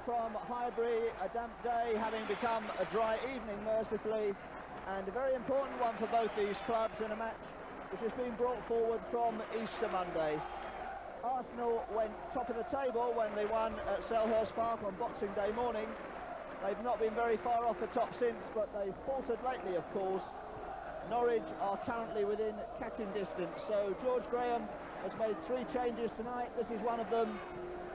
from Highbury, a damp day having become a dry evening mercifully, and a very important one for both these clubs in a match which has been brought forward from Easter Monday. Arsenal went top of the table when they won at Selhurst Park on Boxing Day morning. They've not been very far off the top since, but they've faltered lately, of course. Norwich are currently within Caton distance, so George Graham has made 3 changes tonight. This is one of them.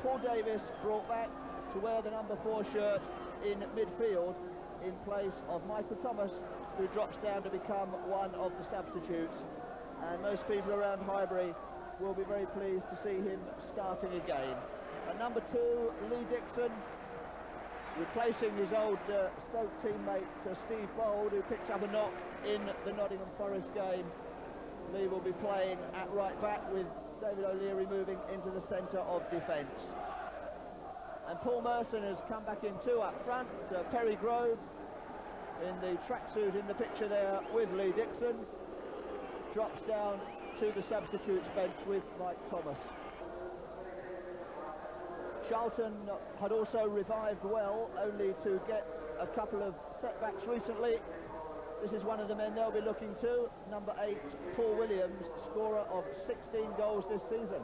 Paul Davis brought back to wear the number 4 shirt in midfield in place of Michael Thomas, who drops down to become one of the substitutes. And most people around Highbury will be very pleased to see him starting again. At number 2, Lee Dixon, replacing his old Stoke teammate Steve Bold, who picked up a knock in the Nottingham Forest game. Lee will be playing at right back with David O'Leary moving into the centre of defence. And Paul Merson has come back in 2 up front. Perry Grove in the tracksuit in the picture there with Lee Dixon drops down to the substitutes bench with Mike Thomas. Charlton had also revived well, only to get a couple of setbacks recently. This is one of the men they'll be looking to, number 8, Paul Williams, scorer of 16 goals this season.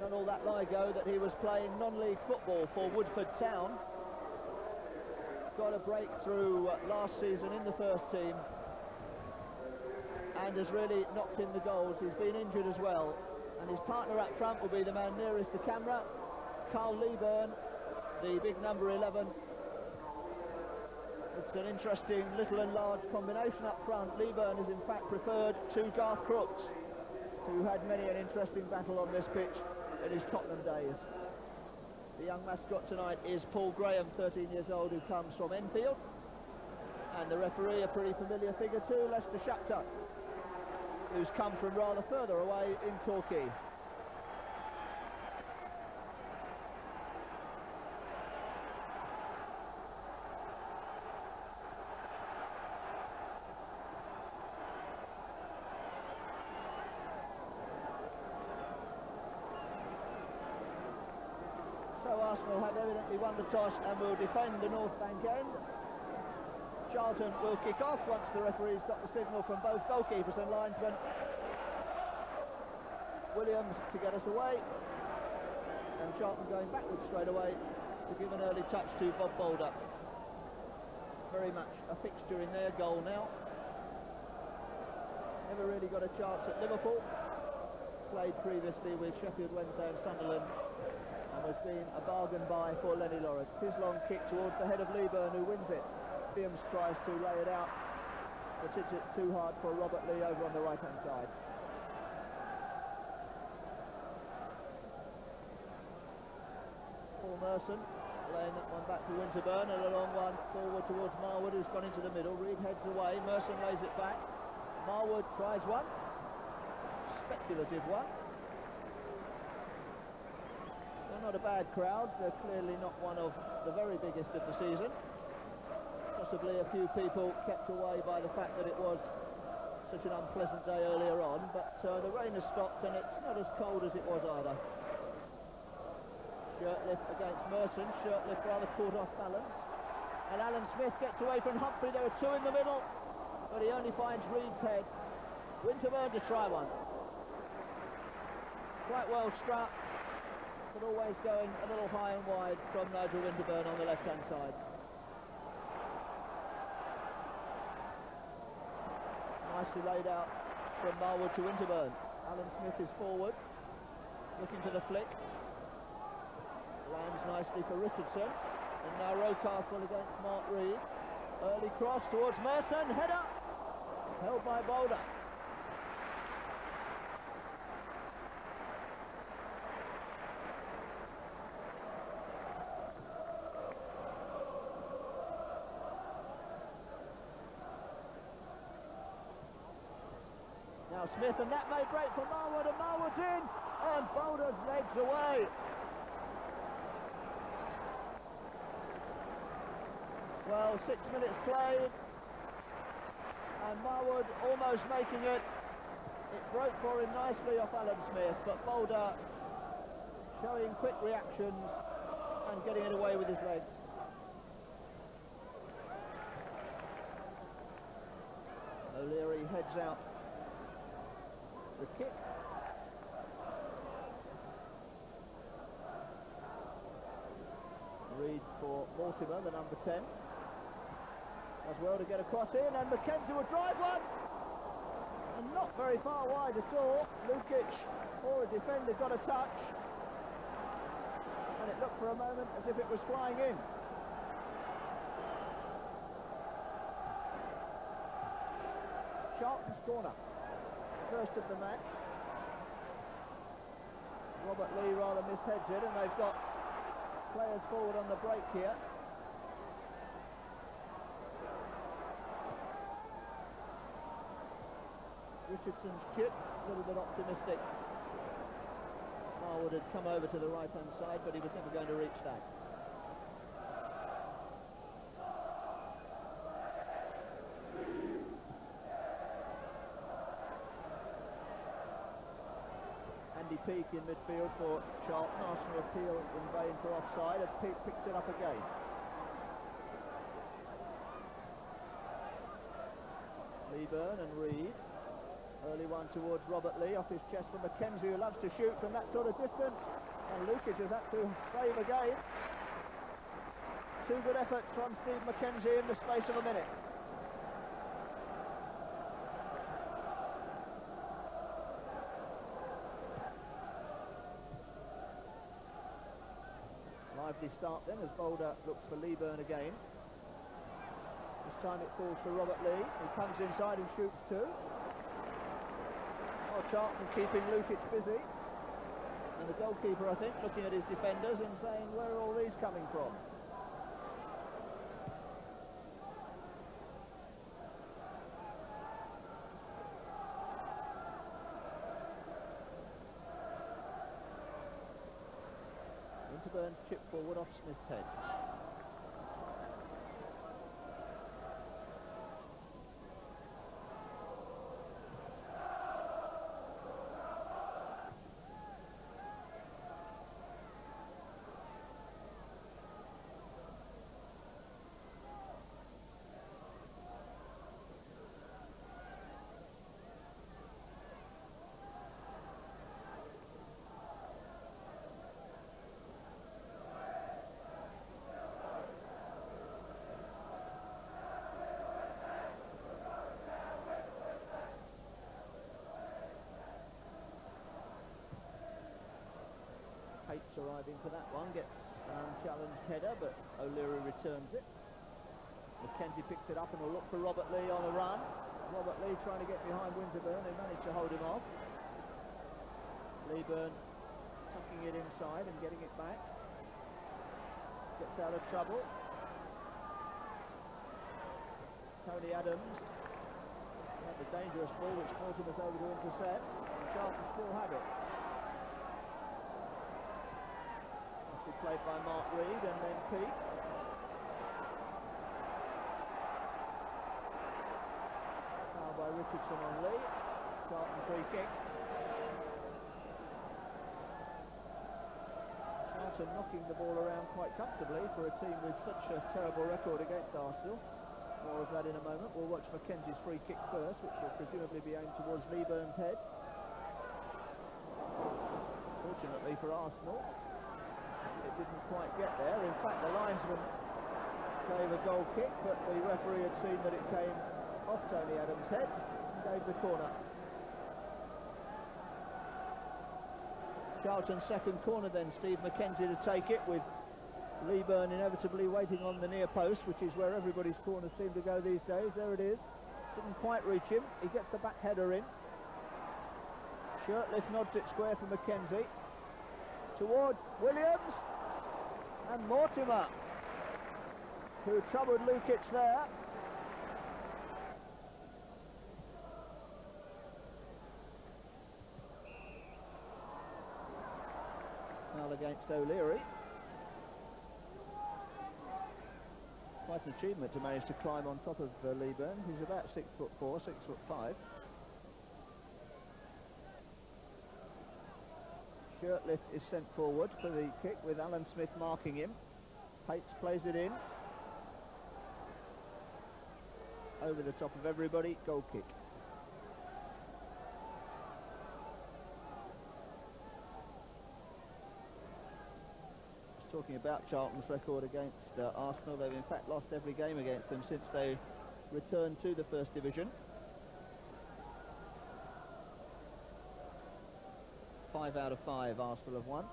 Not all that long ago that he was playing non-league football for Woodford Town. Got a breakthrough last season in the first team and has really knocked in the goals. He's been injured as well. And his partner up front will be the man nearest the camera, Carl Leaburn, the big number 11. It's an interesting little and large combination up front. Leaburn is in fact preferred to Garth Crooks, who had many an interesting battle on this pitch in his Tottenham days. The young mascot tonight is Paul Graham, 13 years old, who comes from Enfield. And the referee, a pretty familiar figure too, Lester Shapter, who's come from rather further away in Torquay. So Arsenal have evidently won the toss and will defend the North Bank end. Charlton will kick off once the referee's got the signal from both goalkeepers and linesmen. Williams to get us away, and Charlton going backwards straight away to give an early touch to Bob Boulder. Very much a fixture in their goal now. Never really got a chance at Liverpool. Played previously with Sheffield Wednesday and Sunderland, and has been a bargain buy for Lenny Lawrence. His long kick towards the head of Leaburn, who wins it. Williams tries to lay it out, but hits it too hard for Robert Lee over on the right-hand side. Paul Merson laying that one back to Winterburn, and a long one forward towards Marwood, who's gone into the middle. Reid heads away, Merson lays it back. Marwood tries one, speculative one. They're not a bad crowd, they're clearly not one of the very biggest of the season. Possibly a few people kept away by the fact that it was such an unpleasant day earlier on, but the rain has stopped and it's not as cold as it was either. Shirtliff against Merson. Shirtliff rather caught off balance, and Alan Smith gets away from Humphrey. There are 2 in the middle, but he only finds Reid's head. Winterburn to try one. Quite well struck, but always going a little high and wide from Nigel Winterburn on the left-hand side. Nicely laid out from Marwood to Winterburn. Alan Smith is forward, looking to the flick. Lands nicely for Richardson. And now Rocastle against Mark Reid. Early cross towards Merson. Header! Held by Boulder. Now Smith, and that may break for Marwood, and Marwood's in, and Boulder's legs away. Well, 6 minutes played, and Marwood almost making it. It broke for him nicely off Alan Smith, but Boulder showing quick reactions and getting it away with his legs. O'Leary heads out the kick. Reid for Mortimer, the number 10. As well to get across in, and Mackenzie will drive one. And not very far wide at all. Lukic or a defender got a touch. And it looked for a moment as if it was flying in. Charlton's corner. First of the match. Robert Lee rather misheads it, and they've got players forward on the break here. Richardson's chip, a little bit optimistic. Marwood had come over to the right-hand side, but he was never going to reach that. Peake in midfield for Charlton. Arsenal appeal in vain for offside, and Peake picks it up again. Leaburn and Reid. Early one towards Robert Lee, off his chest for Mackenzie, who loves to shoot from that sort of distance. And Lukic has had to save again. Two good efforts from Steve Mackenzie in the space of a minute. Lively start then as Boulder looks for Leaburn again. This time it falls for Robert Lee. He comes inside and shoots too. Oh, Charlton keeping Lukic busy. And the goalkeeper, I think, looking at his defenders and saying, where are all these coming from? Winterburn chip forward off Smith's head. Caton arriving for that one, gets challenged header, but O'Leary returns it. Mackenzie picks it up and will look for Robert Lee on the run. Robert Lee trying to get behind Winterburn, they managed to hold him off. Leaburn tucking it inside and getting it back. Gets out of trouble. Tony Adams had the dangerous ball which Mortimer's over to intercept. Charlton still have it. Played by Mark Reid and then Peake. Foul by Richardson on Lee. Charlton free kick. Charlton knocking the ball around quite comfortably for a team with such a terrible record against Arsenal. More of that in a moment. We'll watch Mackenzie's free kick first, which will presumably be aimed towards Leaburn's head. Fortunately for Arsenal, it didn't quite get there. In fact, the linesman gave a goal kick, but the referee had seen that it came off Tony Adams' head and gave the corner. Charlton's second corner then, Steve Mackenzie to take it, with Leaburn inevitably waiting on the near post, which is where everybody's corners seem to go these days. There it is. Didn't quite reach him. He gets the back header in. Shirtliff nods it square for Mackenzie. Towards Williams and Mortimer, who troubled Lukic there. Foul against O'Leary. Quite an achievement to manage to climb on top of Leaburn. He's about 6'4", 6'5". Shirtliff is sent forward for the kick with Alan Smith marking him. Pates plays it in. Over the top of everybody, goal kick. Talking about Charlton's record against Arsenal, they've in fact lost every game against them since they returned to the First Division. 5 out of 5 Arsenal have won.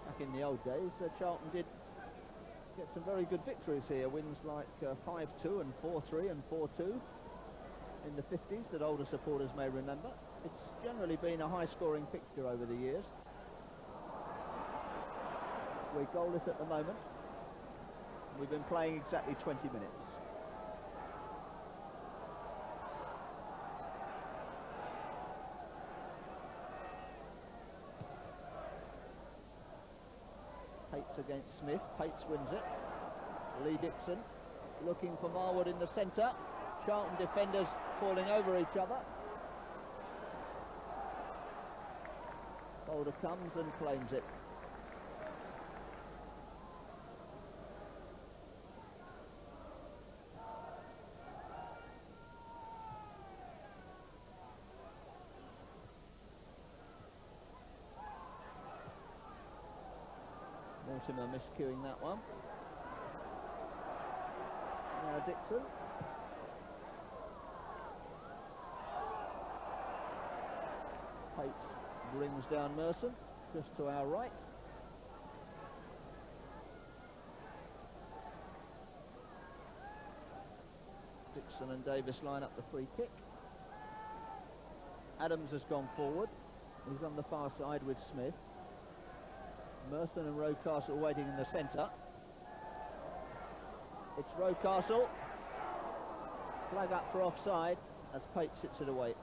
Back in the old days, Charlton did get some very good victories here. Wins like 5-2 and 4-3 and 4-2 in the 50s that older supporters may remember. It's generally been a high-scoring fixture over the years. We're goalless at the moment. We've been playing exactly 20 minutes. Pates against Smith. Pates wins it. Lee Dixon looking for Marwood in the centre. Charlton defenders falling over each other. Boulder comes and claims it. Mortimer miscuing that one. Now Dixon. Pates brings down Merson, just to our right. Dixon and Davis line up the free kick. Adams has gone forward. He's on the far side with Smith. Merson and Rocastle waiting in the centre. It's Rocastle. Flag up for offside as Pates sits it away.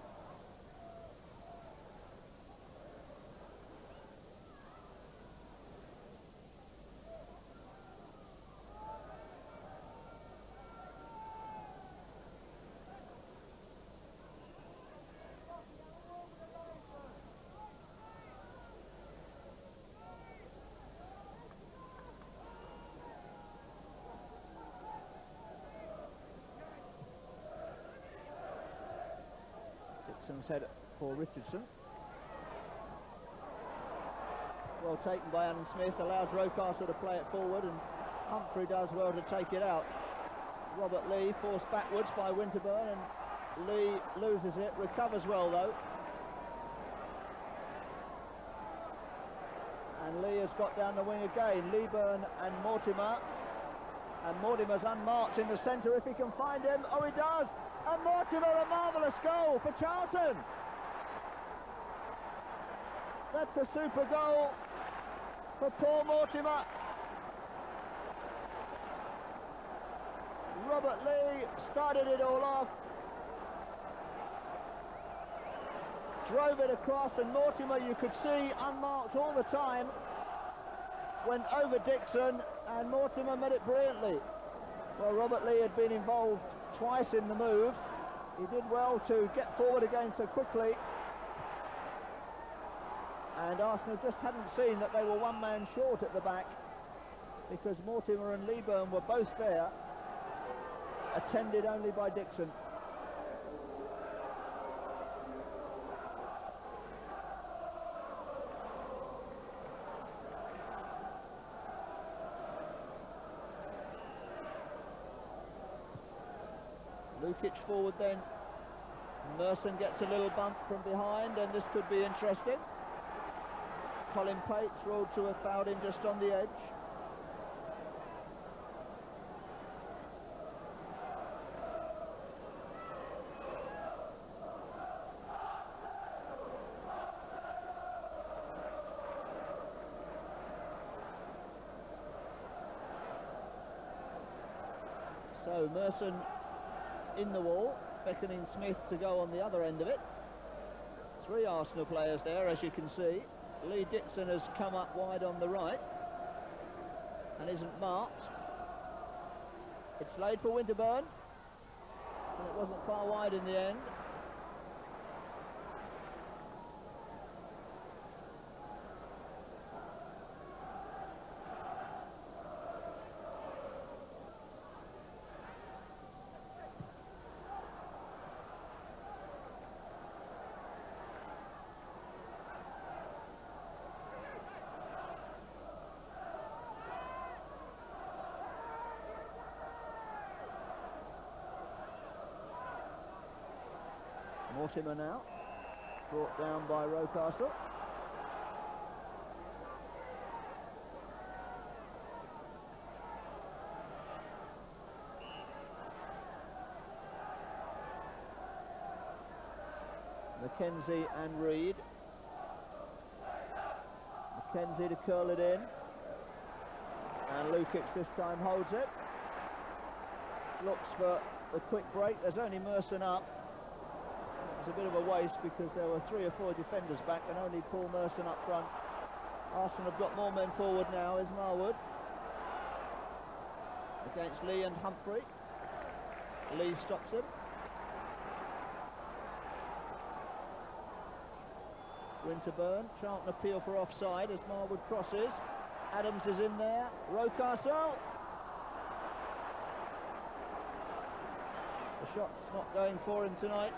Dixon's head for Richardson. Well taken by Alan Smith, allows Rocastle to play it forward, and Humphrey does well to take it out. Robert Lee forced backwards by Winterburn, and Lee loses it, recovers well though. And Lee has got down the wing again. Leaburn and Mortimer. And Mortimer's unmarked in the centre if he can find him. Oh, he does! And Mortimer, a marvellous goal for Charlton. That's a super goal for Paul Mortimer. Robert Lee started it all off. Drove it across, and Mortimer, you could see, unmarked all the time, went over Dixon, and Mortimer met it brilliantly. Well, Robert Lee had been involved twice in the move. He did well to get forward again so quickly. And Arsenal just hadn't seen that they were one man short at the back, because Mortimer and Leaburn were both there, attended only by Dixon. Lukic forward then. Merson gets a little bump from behind, and this could be interesting. Colin Pates ruled to have fouled him just on the edge. So Merson in the wall, beckoning Smith to go on the other end of it. 3 Arsenal players there, as you can see. Lee Dixon has come up wide on the right and isn't marked. It's laid for Winterburn. And it wasn't far wide in the end. Mortimer now, brought down by Rocastle. Mackenzie and Reid. Mackenzie to curl it in. And Lukic this time holds it. Looks for the quick break. There's only Merson up. It was a bit of a waste because there were 3 or 4 defenders back and only Paul Merson up front. Arsenal have got more men forward now, is Marwood. Against Lee and Humphrey. Lee stops him. Winterburn, Charlton appeal for offside as Marwood crosses. Adams is in there. Rocastle. The shot's not going for him tonight.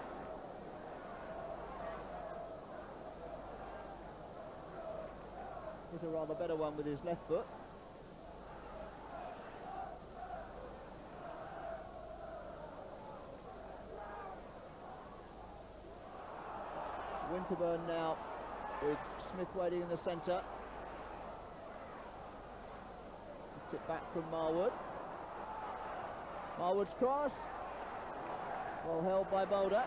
He's a rather better one with his left foot. Winterburn now with Smith waiting in the centre. Gets it back from Marwood. Marwood's cross. Well held by Boulder.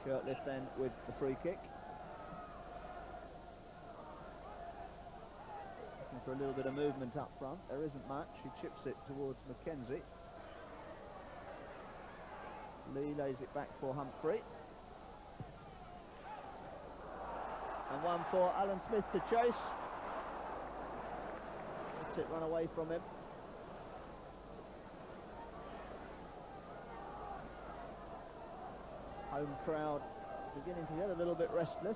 Shirtliff then with the free kick. Looking for a little bit of movement up front. There isn't much. He chips it towards Mackenzie. Lee lays it back for Humphrey. And one for Alan Smith to chase. Lets it run away from him. Home crowd beginning to get a little bit restless.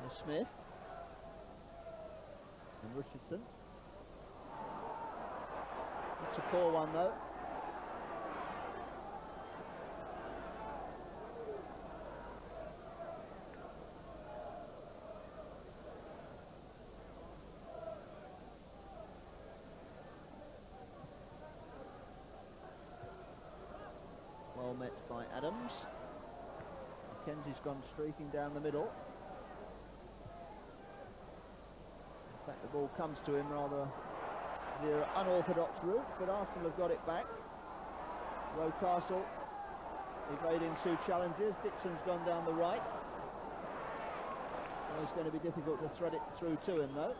And Smith and Richardson. It's a poor one though. Well met by Adams. Mackenzie's gone streaking down the middle. In fact, the ball comes to him rather the unorthodox route, but Arsenal have got it back. Rocastle evading 2 challenges. Dixon's gone down the right. So it's going to be difficult to thread it through to him though.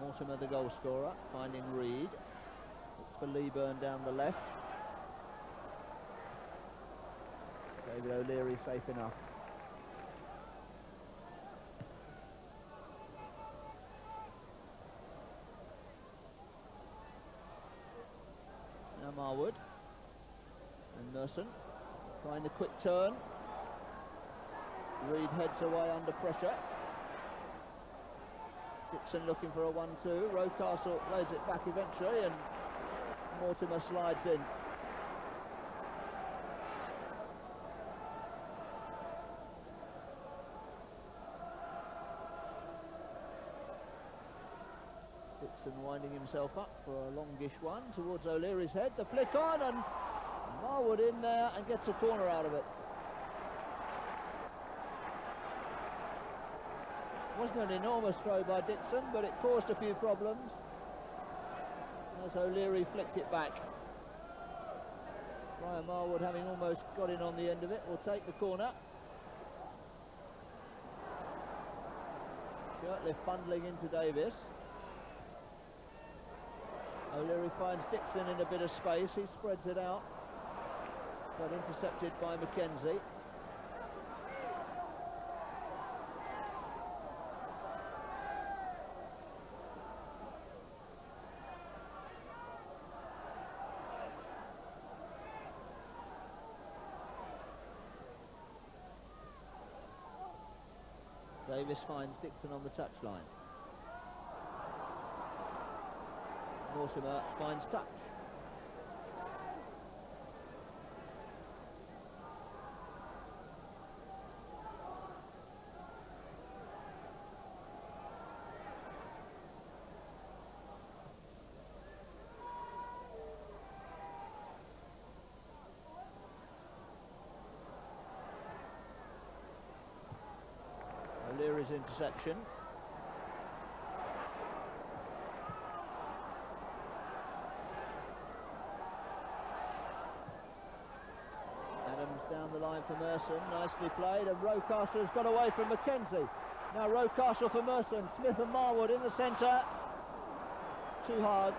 Mortimer, the goal scorer, finding Reid. Looks for Leaburn down the left. David O'Leary safe enough. Now Marwood and Merson trying the quick turn. Reid heads away under pressure. Dixon looking for a 1-2. Rocastle plays it back eventually and Mortimer slides in. Dixon winding himself up for a longish one towards O'Leary's head. The flick on and Marwood in there and gets a corner out of it. Wasn't an enormous throw by Dixon, but it caused a few problems as O'Leary flicked it back. Brian Marwood, having almost got in on the end of it, will take the corner. Shirtliff bundling into Davis. O'Leary finds Dixon in a bit of space, he spreads it out, but intercepted by Mackenzie. Davis finds Dixon on the touchline. Mortimer finds touch. O'Leary's interception. Down the line for Merson, nicely played, and Rocastle has got away from Mackenzie. Now Rocastle for Merson, Smith and Marwood in the centre. Too hard.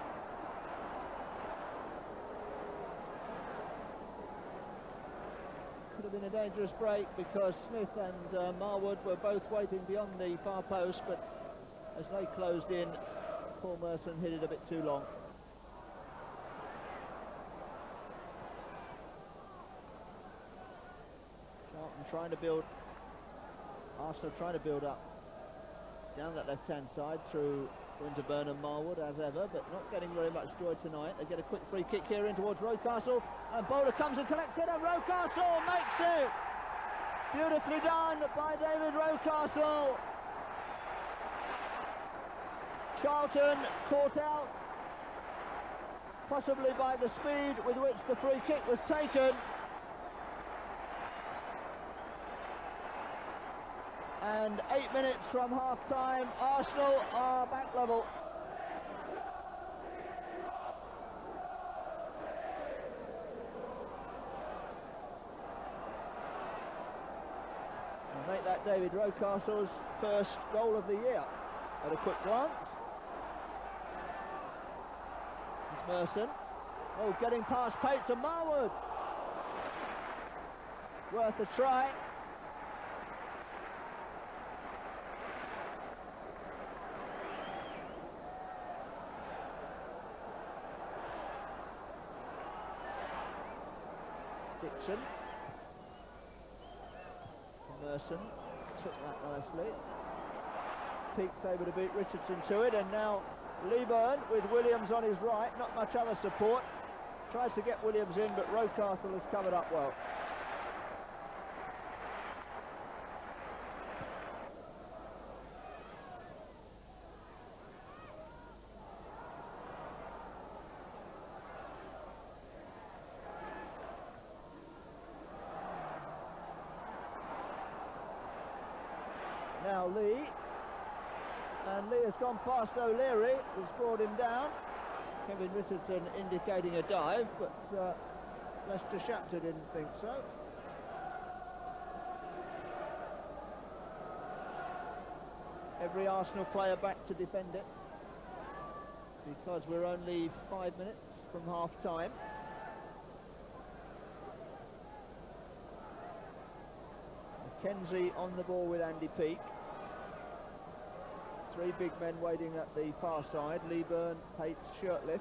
Could have been a dangerous break because Smith and Marwood were both waiting beyond the far post, but as they closed in, Paul Merson hit it a bit too long. Charlton trying to build, Arsenal trying to build up down that left-hand side through Winterburn and Marwood as ever, but not getting very much joy tonight. They get a quick free kick here in towards Rocastle, and Bowler comes and collects it, and Rocastle makes it! Beautifully done by David Rocastle. Charlton caught out, possibly by the speed with which the free kick was taken. And 8 minutes from half-time, Arsenal are back level. I think that David Rocastle's first goal of the year at a quick glance. It's Merson. Oh, getting past Peake and Marwood. Worth a try. Dixon. Merson took that nicely. Peake's able to beat Richardson to it, and now Leaburn with Williams on his right, not much other support. Tries to get Williams in, but Rocastle has covered up well. Now Lee, and Lee has gone past O'Leary, has brought him down. Kevin Richardson indicating a dive, but Leicester Shapter didn't think so. Every Arsenal player back to defend it, because we're only 5 minutes from half-time. Mackenzie on the ball with Andy Peake. Three big men waiting at the far side, Leaburn, Peake, Shirtliff.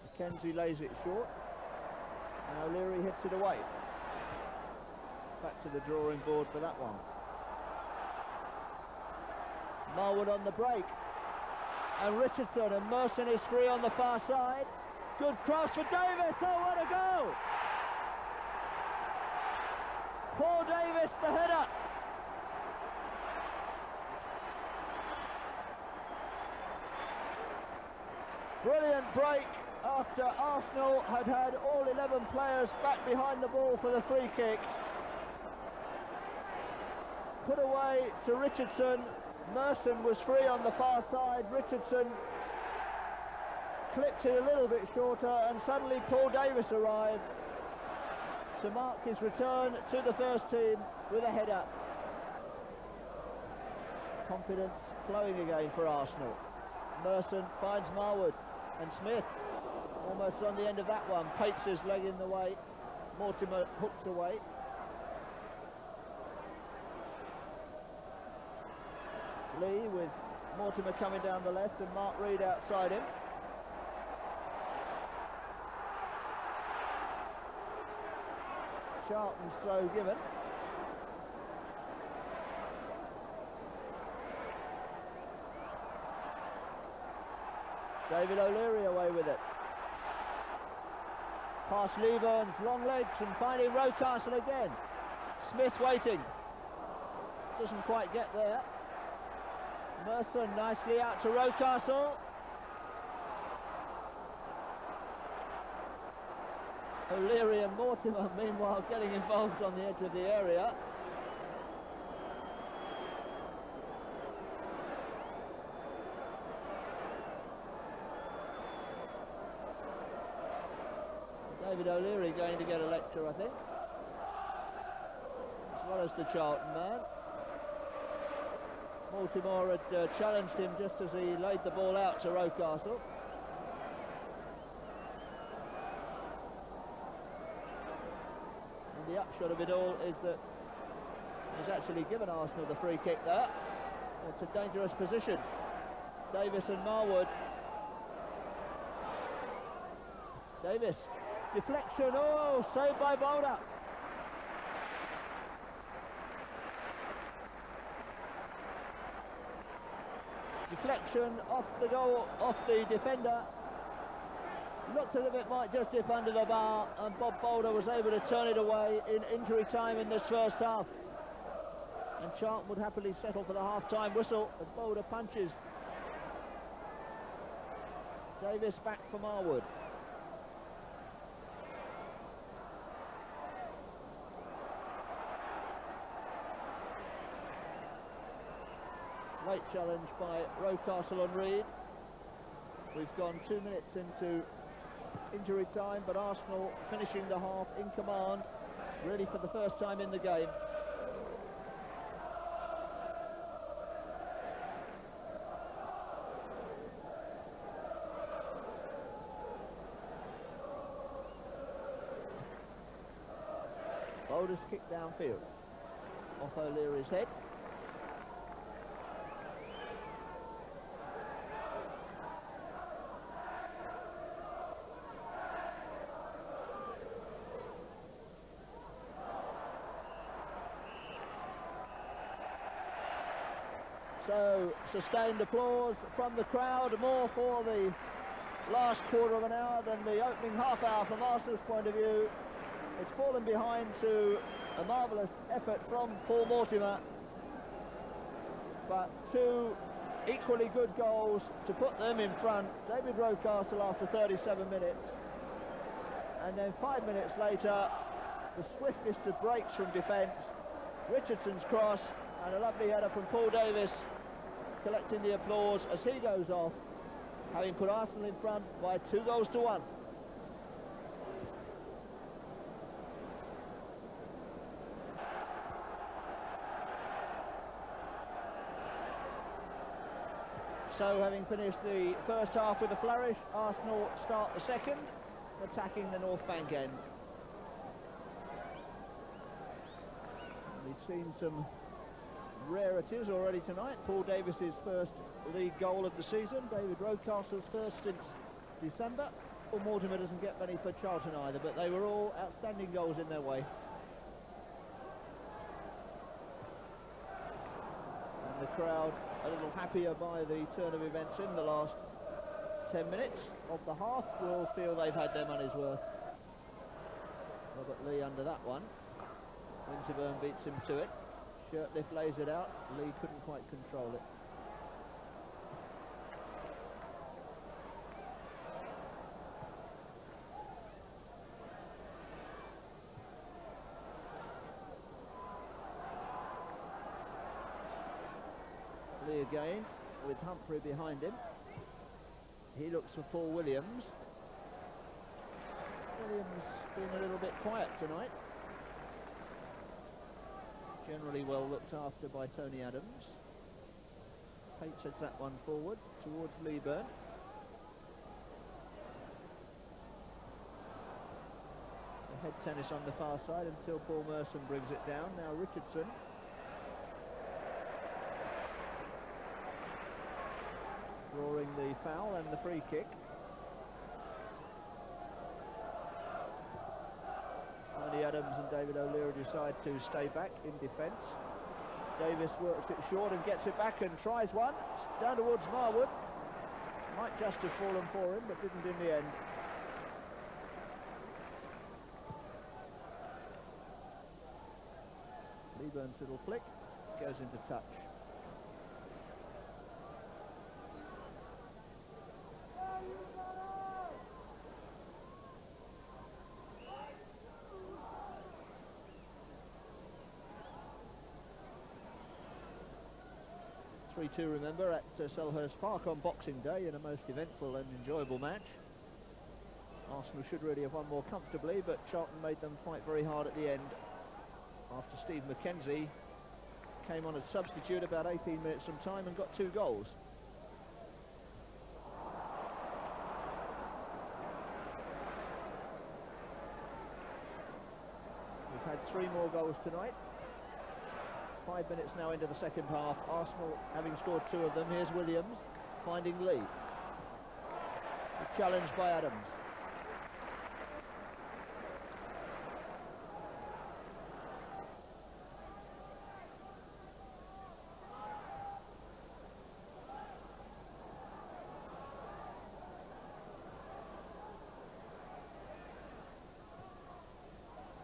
Mackenzie lays it short, and O'Leary hits it away. Back to the drawing board for that one. Marwood on the break, and Richardson, and Merson is free on the far side. Good cross for Davis, oh what a goal! Paul Davis, the header. Brilliant break after Arsenal had had all 11 players back behind the ball for the free kick. Put away to Richardson. Merson was free on the far side. Richardson clipped it a little bit shorter, and suddenly Paul Davis arrived to mark his return to the first team with a header. Confidence flowing again for Arsenal. Merson finds Marwood, and Smith almost on the end of that one. Pates his leg in the way. Mortimer hooks away. Lee with Mortimer coming down the left and Mark Reid outside him. Charlton's throw given. David O'Leary away with it. Past Leaburn's long legs and finding Rocastle again. Smith waiting. Doesn't quite get there. Merson nicely out to Rocastle. O'Leary and Mortimer meanwhile getting involved on the edge of the area. David O'Leary going to get a lecture, I think, as well as the Charlton man. Mortimer had challenged him just as he laid the ball out to Rocastle. And the upshot of it all is that he's actually given Arsenal the free kick there. It's a dangerous position. Davis and Marwood. Davis, deflection, oh, saved by Boulder. Deflection off the goal, off the defender. Looked as if it might just dip under the bar, and Bob Boulder was able to turn it away in injury time in this first half. And Charlton would happily settle for the half-time whistle as Boulder punches. Davis back for Marwood. Late challenge by Rocastle on Reid. We've gone 2 minutes into injury time, but Arsenal finishing the half in command, really for the first time in the game. Boulder's kick downfield, off O'Leary's head. So, sustained applause from the crowd, more for the last quarter of an hour than the opening half hour from Arsenal's point of view. It's fallen behind to a marvellous effort from Paul Mortimer, but two equally good goals to put them in front. David Rocastle after 37 minutes, and then 5 minutes later, the swiftest of breaks from defence, Richardson's cross, and a lovely header from Paul Davis, collecting the applause as he goes off, having put Arsenal in front by 2-1. So, having finished the first half with a flourish, Arsenal start the second, attacking the North Bank end. We've seen some rarities already tonight. Paul Davis's first league goal of the season, David Rocastle's first since December. Paul Mortimer doesn't get many for Charlton either, but they were all outstanding goals in their way. And the crowd a little happier by the turn of events in the last 10 minutes of the half, will feel they've had their money's worth. Robert Lee under that one. Winterburn beats him to it. Shirtliff lays it out. Lee couldn't quite control it. Humphrey again, with Humphrey behind him. He looks for Paul Williams. Williams being a little bit quiet tonight. Generally well looked after by Tony Adams. Peake heads that one forward towards Leaburn. The head tennis on the far side until Paul Merson brings it down. Now Richardson. Drawing the foul and the free kick. Tony Adams and David O'Leary decide to stay back in defence. Davis works it short and gets it back and tries one. It's down towards Marwood. Might just have fallen for him, but didn't in the end. Leaburn's little flick goes into touch. To remember at Selhurst Park on Boxing Day in a most eventful and enjoyable match. Arsenal should really have won more comfortably, but Charlton made them fight very hard at the end after Steve Mackenzie came on as substitute about 18 minutes from time and got 2 goals. We've had 3 more goals tonight. 5 minutes now into the second half. Arsenal having scored 2 of them. Here's Williams finding Lee. Challenged by Adams.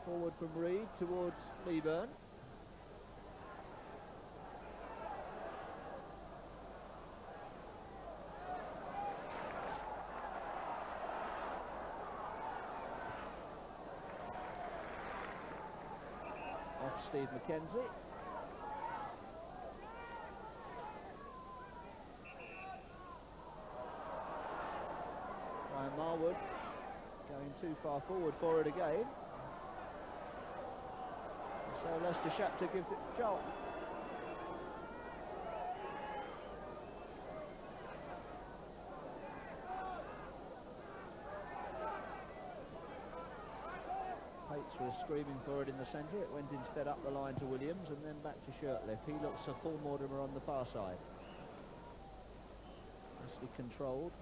Forward from Reid towards Leaburn. Steve Mackenzie. Ryan Marwood going too far forward for it again. So Leicester Shapter gives it to Charlton. Was screaming for it in the centre. It went instead up the line to Williams and then back to Shirtliff. He looks for Paul Mortimer on the far side. Nicely controlled.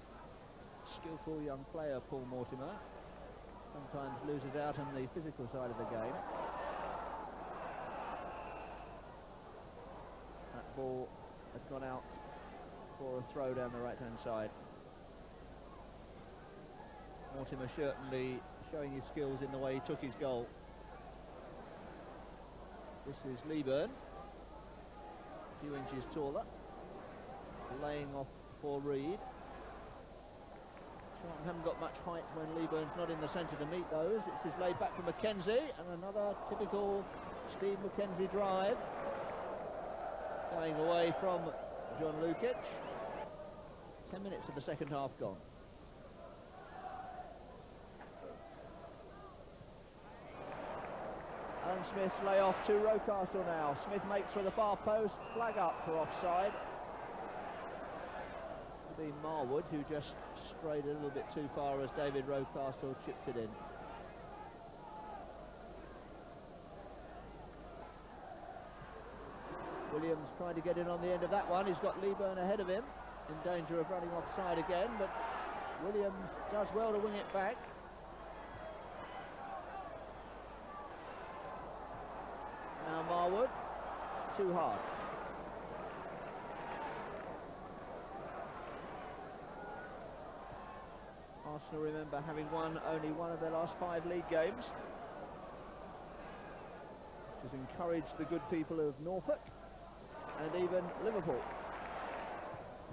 Skillful young player, Paul Mortimer. Sometimes loses out on the physical side of the game. That ball had gone out for a throw down the right-hand side. Mortimer certainly showing his skills in the way he took his goal. This is Leaburn, a few inches taller, laying off for Reid. Charlton haven't got much height when Leaburn's not in the centre to meet those. It's his laid back from Mackenzie, and another typical Steve Mackenzie drive. Going away from John Lukic. 10 minutes of the second half gone. Alan Smith's lay off to Rocastle now. Smith makes for the far post, flag up for offside. It'll be Marwood who just strayed a little bit too far as David Rocastle chipped it in. Williams trying to get in on the end of that one. He's got Leaburn ahead of him, in danger of running offside again, but Williams does well to wing it back. Now Marwood, too hard. Arsenal, remember, having won only one of their last 5 league games, which has encouraged the good people of Norfolk and even Liverpool.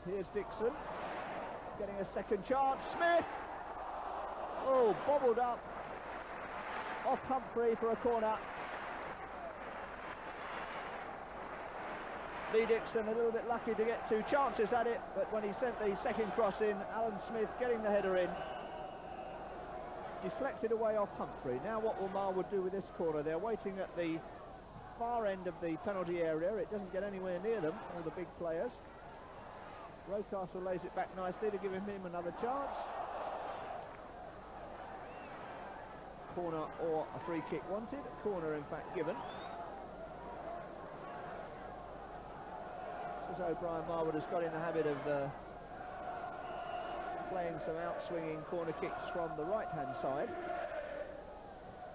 Here's Dixon, getting a second chance. Smith! Oh, bobbled up off Humphrey for a corner. Lee Dixon a little bit lucky to get 2 chances at it, but when he sent the second cross in, Alan Smith getting the header in. Deflected away off Humphrey. Now what will Marwood do with this corner? They're waiting at the far end of the penalty area. It doesn't get anywhere near them, all the big players. Rocastle lays it back nicely to give him another chance. Corner or a free kick wanted. A corner in fact given. As O'Brien Marwood has got in the habit of playing some out-swinging corner kicks from the right-hand side.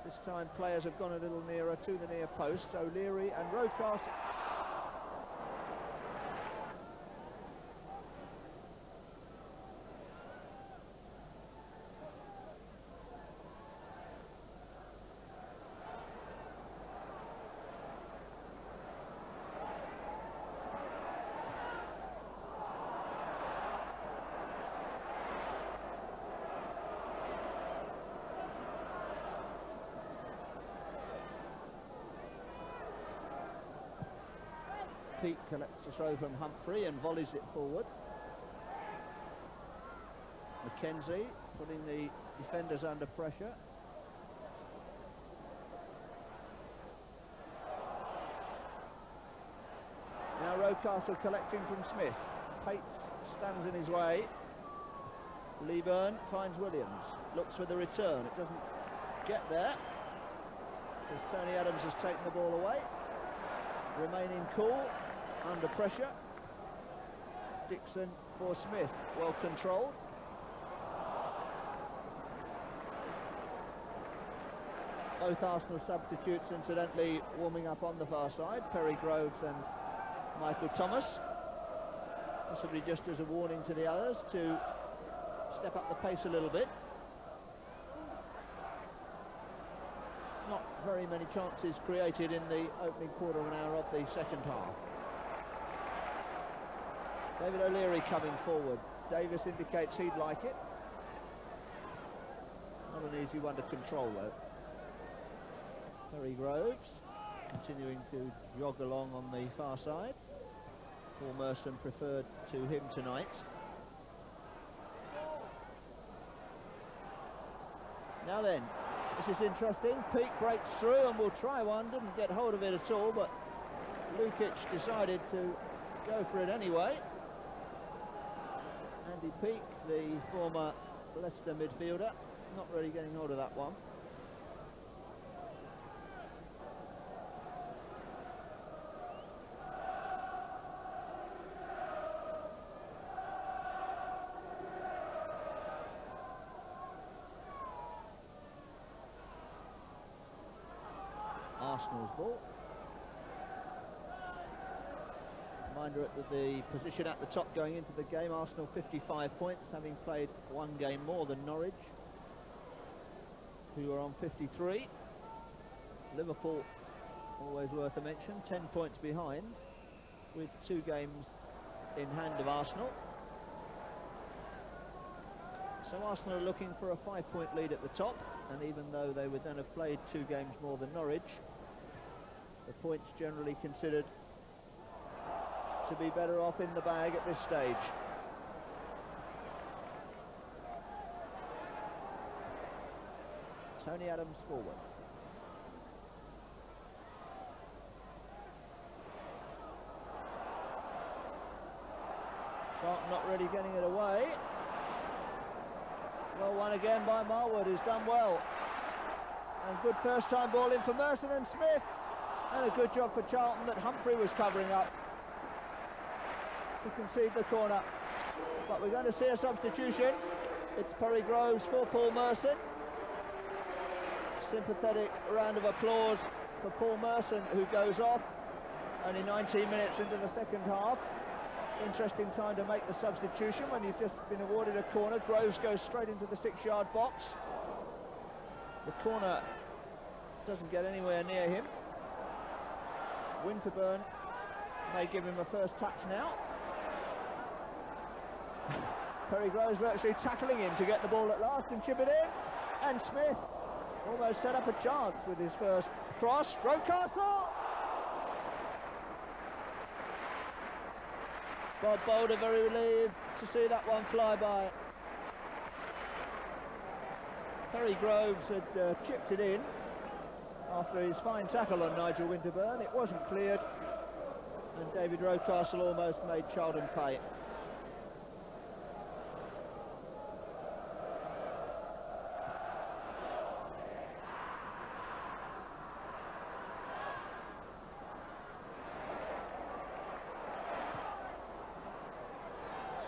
This time players have gone a little nearer to the near post. O'Leary and Rocastle. Peake collects a throw from Humphrey and volleys it forward. Mackenzie putting the defenders under pressure. Now Rocastle collecting from Smith. Peake stands in his way. Leaburn finds Williams. Looks for the return. It doesn't get there, as Tony Adams has taken the ball away. Remaining cool. Under pressure. Dixon for Smith, well controlled. Both Arsenal substitutes incidentally warming up on the far side, Perry Groves and Michael Thomas. Possibly just as a warning to the others to step up the pace a little bit. Not very many chances created in the opening quarter of an hour of the second half. David O'Leary coming forward. Davis indicates he'd like it. Not an easy one to control though. Perry Groves continuing to jog along on the far side. Paul Merson preferred to him tonight. Now then, this is interesting. Peake breaks through and will try one. Didn't get hold of it at all, but Lukic decided to go for it anyway. Andy Peake, the former Leicester midfielder, not really getting hold of that one. Arsenal's ball. Reminder at the position at the top going into the game. Arsenal 55 points, having played one game more than Norwich, who are on 53. Liverpool, always worth a mention, 10 points behind, with 2 games in hand of Arsenal. So Arsenal are looking for a 5-point lead at the top, and even though they would then have played 2 games more than Norwich, the points generally considered to be better off in the bag at this stage. Tony Adams forward. Charlton not really getting it away. Well won again by Marwood, who's done well. And good first time ball in for Merson and Smith. And a good job for Charlton that Humphrey was covering up to concede the corner. But we're going to see a substitution. It's Perry Groves for Paul Merson. Sympathetic round of applause for Paul Merson, who goes off only 19 minutes into the second half. Interesting time to make the substitution when you've just been awarded a corner. Groves goes straight into the 6-yard box. The corner doesn't get anywhere near him. Winterburn may give him a first touch now. Perry Groves virtually tackling him to get the ball at last and chip it in. And Smith almost set up a chance with his first cross. Rocastle! Bob Boulder very relieved to see that one fly by. Perry Groves had chipped it in after his fine tackle on Nigel Winterburn. It wasn't cleared, and David Rocastle almost made Charlton pay.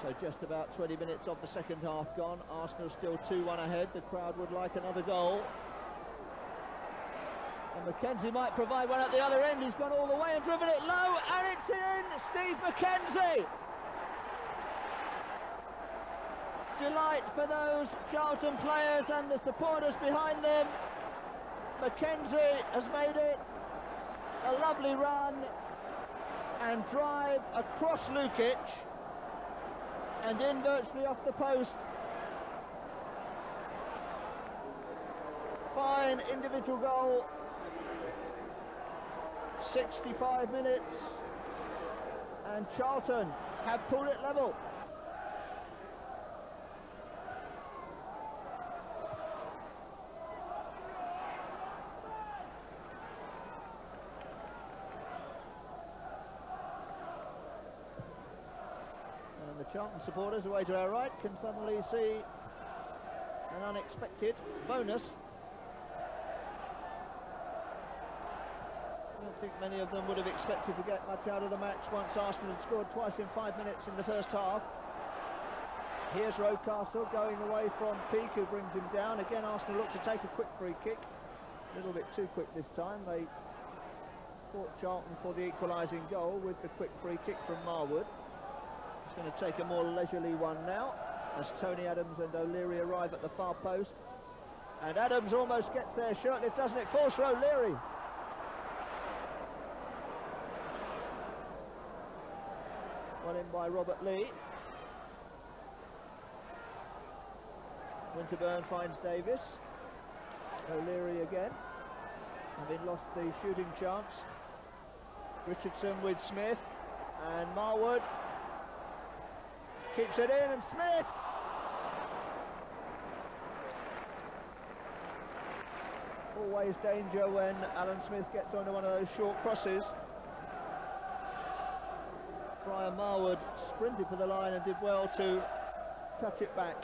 So just about 20 minutes of the second half gone. Arsenal still 2-1 ahead. The crowd would like another goal. And Mackenzie might provide one at the other end. He's gone all the way and driven it low, and it's in! Steve Mackenzie! Delight for those Charlton players and the supporters behind them. Mackenzie has made it a lovely run and drive across Lukic and in virtually off the post. Fine individual goal. 65 minutes and Charlton have pulled it level. And the Charlton supporters away to our right can suddenly see an unexpected bonus. I don't think many of them would have expected to get much out of the match once Arsenal had scored twice in 5 minutes in the first half. Here's Rocastle going away from Peake, who brings him down. Again, Arsenal look to take a quick free kick. A little bit too quick this time. They fought Charlton for the equalising goal with the quick free kick from Marwood. It's going to take a more leisurely one now as Tony Adams and O'Leary arrive at the far post. And Adams almost gets there. Shirtliff doesn't it? Falls for O'Leary. One in by Robert Lee. Winterburn finds Davis. O'Leary again, having lost the shooting chance. Richardson with Smith, and Marwood keeps it in, and Smith! Always danger when Alan Smith gets onto one of those short crosses. Brian Marwood sprinted for the line and did well to touch it back.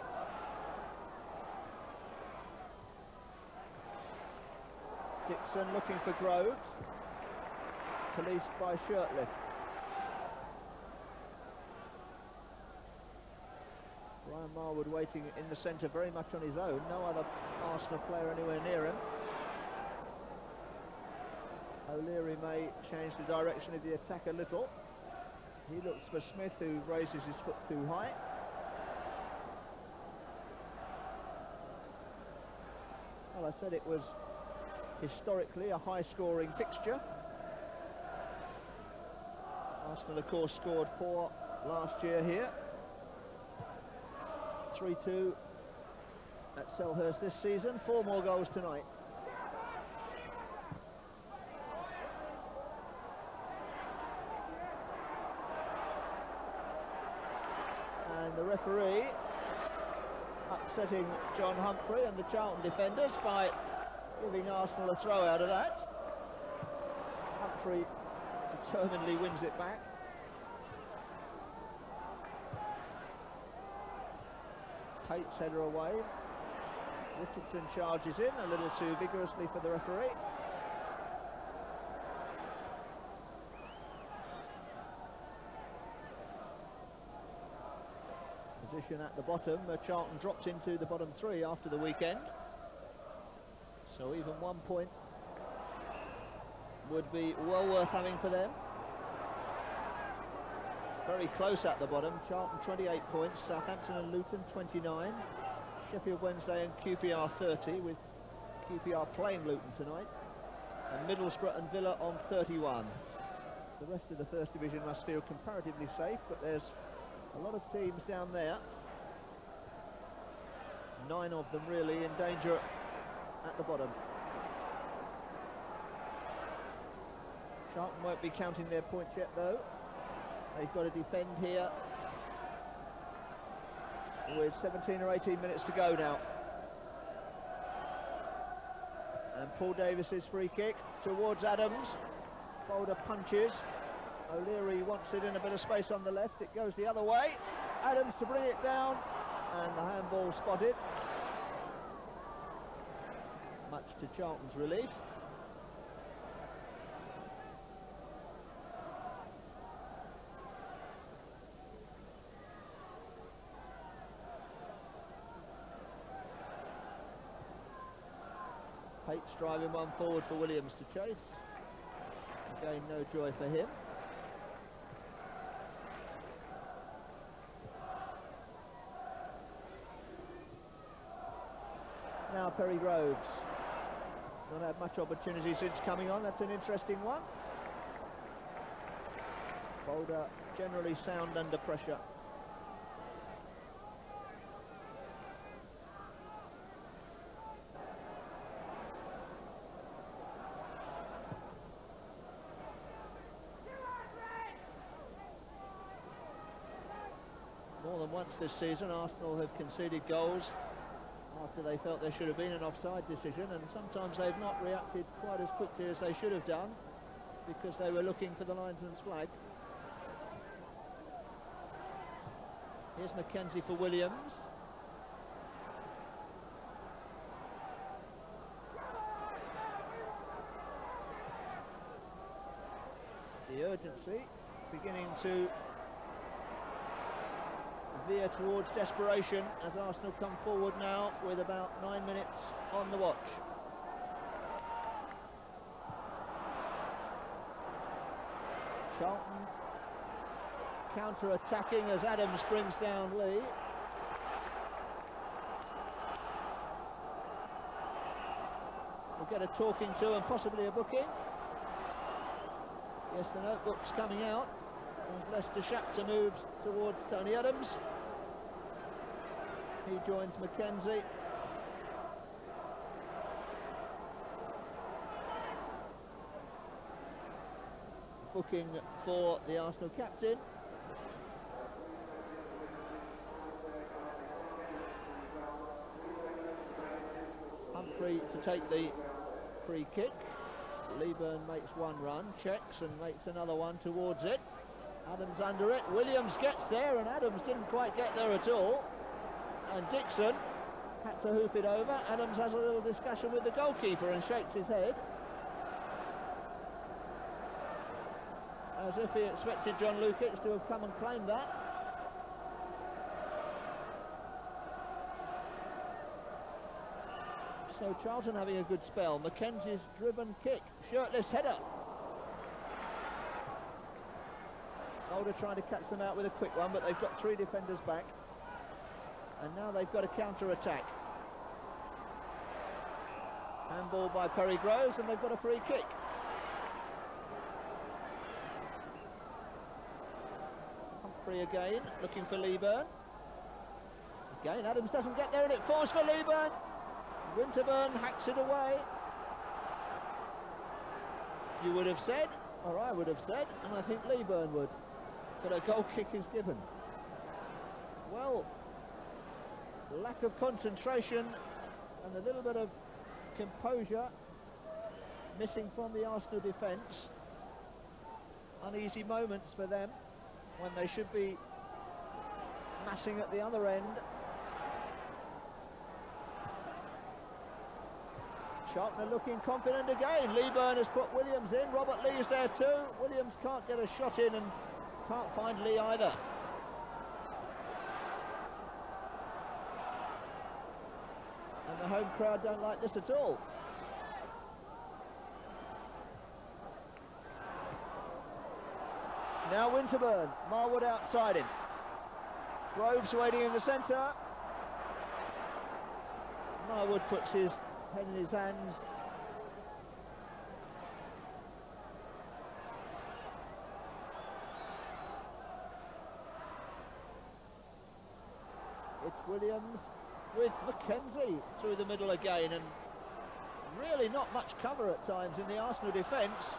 Dixon looking for Groves, policed by Shirtliff. Brian Marwood waiting in the centre very much on his own, no other Arsenal player anywhere near him. O'Leary may change the direction of the attack a little. He looks for Smith, who raises his foot too high. Well, I said it was historically a high-scoring fixture. Arsenal, of course, scored 4 last year here. 3-2 at Selhurst this season. 4 more goals tonight. And the referee upsetting John Humphrey and the Charlton defenders by giving Arsenal a throw out of that. Humphrey determinedly wins it back. Tate's header away. Richardson charges in a little too vigorously for the referee. Position at the bottom. Charlton dropped into the bottom 3 after the weekend. So even 1 point would be well worth having for them. Very close at the bottom. Charlton 28 points, Southampton and Luton 29, Sheffield Wednesday and QPR 30, with QPR playing Luton tonight, and Middlesbrough and Villa on 31. The rest of the First Division must feel comparatively safe, but there's a lot of teams down there. 9 of them really in danger at the bottom. Charlton won't be counting their points yet though. They've got to defend here with 17 or 18 minutes to go now. And Paul Davis's free kick towards Adams. Boulder punches. O'Leary wants it in a bit of space on the left. It goes the other way. Adams to bring it down, and the handball spotted. Much to Charlton's relief. Peake's driving one forward for Williams to chase. Again, no joy for him. Now Perry Groves. Not had much opportunity since coming on. That's an interesting one. Boulder generally sound under pressure. More than once this season, Arsenal have conceded goals after they felt there should have been an offside decision, and sometimes they've not reacted quite as quickly as they should have done because they were looking for the linesman's flag. Here's Mackenzie for Williams. The urgency beginning to veer towards desperation as Arsenal come forward now with about 9 minutes on the watch. Charlton counter-attacking as Adams brings down Lee. We'll get a talking to and possibly a booking. Yes, the notebook's coming out as Leicester Shapter moves towards Tony Adams. He joins Mackenzie. Booking for the Arsenal captain. Humphrey to take the free kick. Leaburn makes one run, checks and makes another one towards it. Adams under it. Williams gets there and Adams didn't quite get there at all. And Dixon had to hoop it over. Adams has a little discussion with the goalkeeper and shakes his head, as if he expected John Lukic to have come and claimed that. So Charlton having a good spell. Mackenzie's driven kick. Shirtliff's header. Boulder trying to catch them out with a quick one, but they've got three defenders back. And now they've got a counter-attack. Handball by Perry Groves, and they've got a free kick. Humphrey again, looking for Leaburn. Again, Adams doesn't get there, and it falls for Leaburn. Winterburn hacks it away. You would have said, or I would have said, and I think Leaburn would, that a goal kick is given. Well, lack of concentration and a little bit of composure missing from the Arsenal defence. Uneasy moments for them when they should be massing at the other end. Charlton are looking confident again. Leaburn has put Williams in. Robert Lee is there too. Williams can't get a shot in and can't find Lee either. And the home crowd don't like this at all. Now Winterburn, Marwood outside him. Groves waiting in the centre. Marwood puts his head in his hands. It's Williams with Mackenzie through the middle again, and really not much cover at times in the Arsenal defence.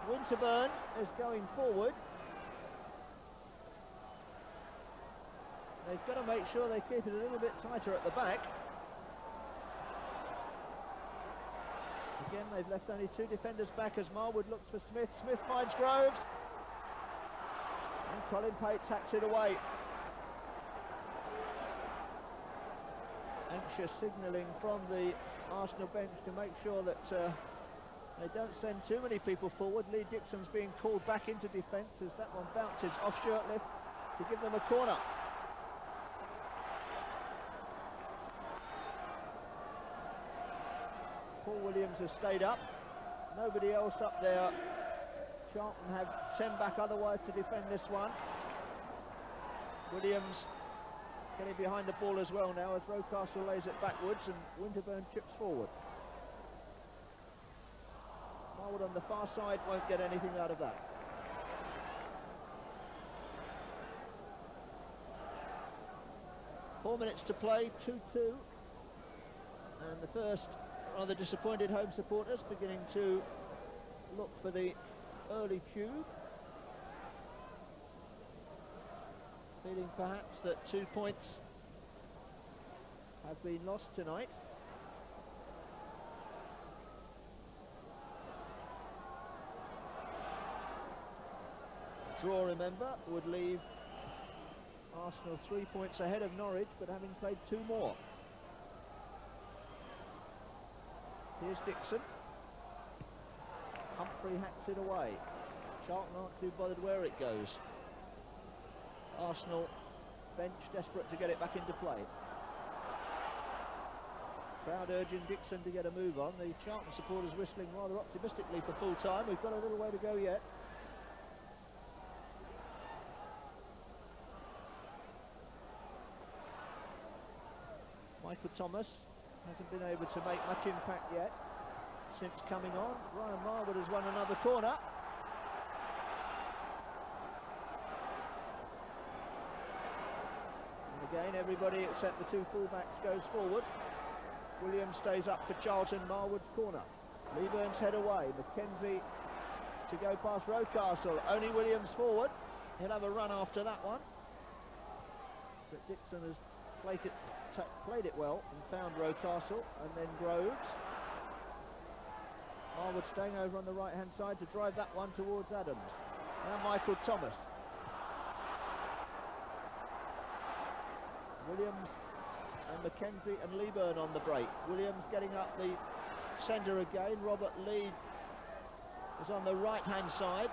Winterburn is going forward. they've got to make sure they keep it a little bit tighter at the back. Again, they've left only 2 defenders back as Marwood looks for Smith. Smith finds Groves. And Colin Pates hacks it away. Anxious signalling from the Arsenal bench to make sure that they don't send too many people forward. Lee Dixon's being called back into defence as that one bounces off Shirtliff to give them a corner. Paul Williams has stayed up. Nobody else up there. Charlton have 10 back otherwise to defend this one. Williams getting behind the ball as well now as Rocastle lays it backwards and Winterburn chips forward. Marwood on the far side won't get anything out of that. Four minutes to play, 2-2. And the first rather disappointed home supporters beginning to look for the early tube. Feeling perhaps that 2 points have been lost tonight. Draw, remember, would leave Arsenal 3 points ahead of Norwich, but having played 2 more. Here's Dixon. Humphrey hacks it away. Charlton aren't too bothered where it goes. Arsenal bench desperate to get it back into play. Crowd urging Dixon to get a move on. The Charlton supporters whistling rather optimistically for full time. We've got a little way to go yet. Michael Thomas hasn't been able to make much impact yet since coming on. Ryan Marwood has won another corner. And again, everybody except the 2 fullbacks goes forward. Williams stays up for Charlton. Marwood's corner. Leaburn's head away. Mackenzie to go past Rocastle. Only Williams forward. He'll have a run after that one. But Dixon has played it well and found Rocastle, and then Groves. Marwood staying over on the right hand side to drive that one towards Adams. Now Michael Thomas. Williams and Mackenzie and Leaburn on the break. Williams getting up the centre again. Robert Lee is on the right hand side,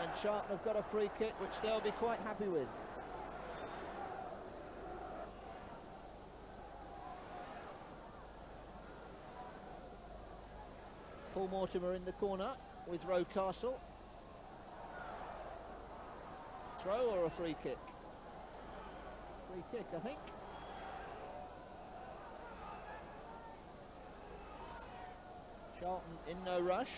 and Charlton have got a free kick which they'll be quite happy with. Paul Mortimer in the corner with Rocastle. Throw or a free kick? Free kick, I think. Charlton in no rush.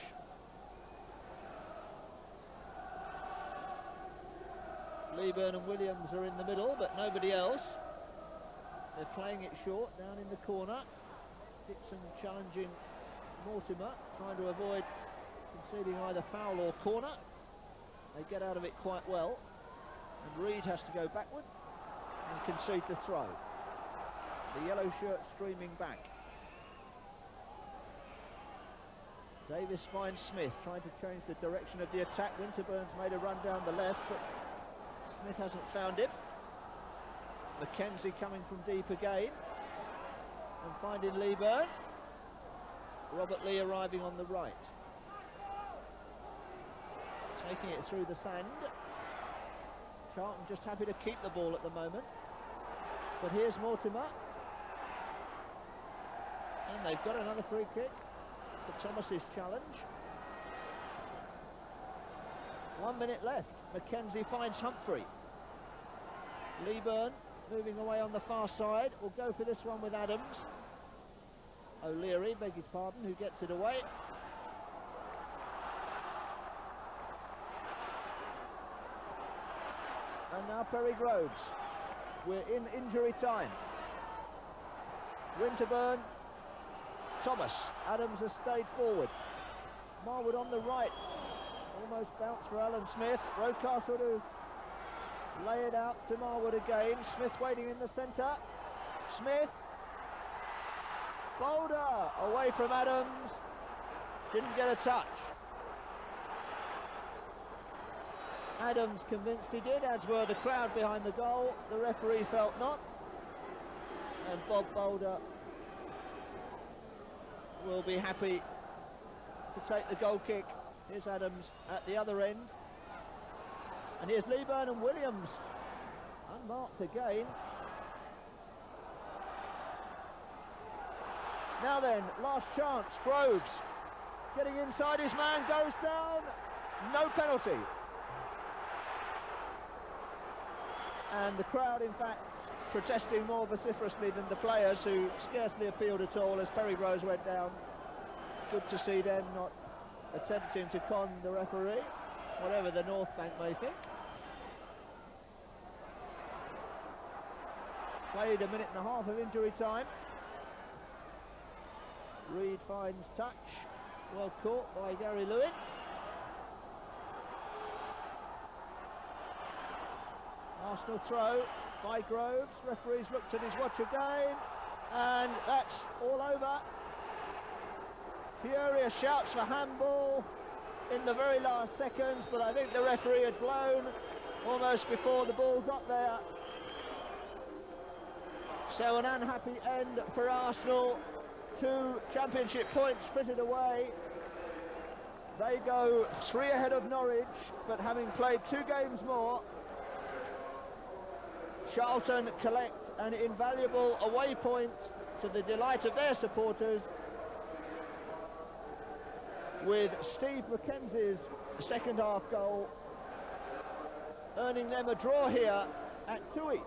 Leaburn and Williams are in the middle, but nobody else. They're playing it short down in the corner. Dixon challenging Mortimer, trying to avoid conceding either foul or corner. They get out of it quite well, and Reid has to go backward and concede the throw. The yellow shirt streaming back. Davis finds Smith, trying to change the direction of the attack. Winterburn's made a run down the left, but Smith hasn't found it. Mackenzie coming from deep again and finding Leaburn. Robert Lee arriving on the right. Taking it through the sand. Charlton just happy to keep the ball at the moment. But here's Mortimer. And they've got another free kick for Thomas's challenge. 1 minute left. Mackenzie finds Humphrey. Leaburn moving away on the far side. Will go for this one with Adams. O'Leary, beg his pardon, who gets it away. And now Perry Groves. We're in injury time. Winterburn, Thomas. Adams has stayed forward. Marwood on the right. Almost bounced for Alan Smith. Rocastle to Lay it out to Marwood again. Smith waiting in the centre. Smith. Boulder away from Adams. Didn't get a touch. Adams convinced he did, as were the crowd behind the goal. The referee felt not. And Bob Boulder will be happy to take the goal kick. Here's Adams at the other end. And here's Leaburn and Williams. Unmarked again. Now then, last chance. Groves getting inside his man, goes down. No penalty. And the crowd, in fact, protesting more vociferously than the players, who scarcely appealed at all as Terry Rose went down. Good to see them not attempting to con the referee, whatever the North Bank may think. Played a minute and a half of injury time. Reid finds touch, well caught by Gary Lewin. Arsenal throw by Groves. Referee's looked at his watch again, and that's all over. Furious shouts for handball in the very last seconds, but I think the referee had blown almost before the ball got there. So an unhappy end for Arsenal. 2 championship points frittered away. They go 3 ahead of Norwich, but having played 2 games more. Charlton collect an invaluable away point to the delight of their supporters, with Steve Mackenzie's second half goal earning them a draw here at 2 each.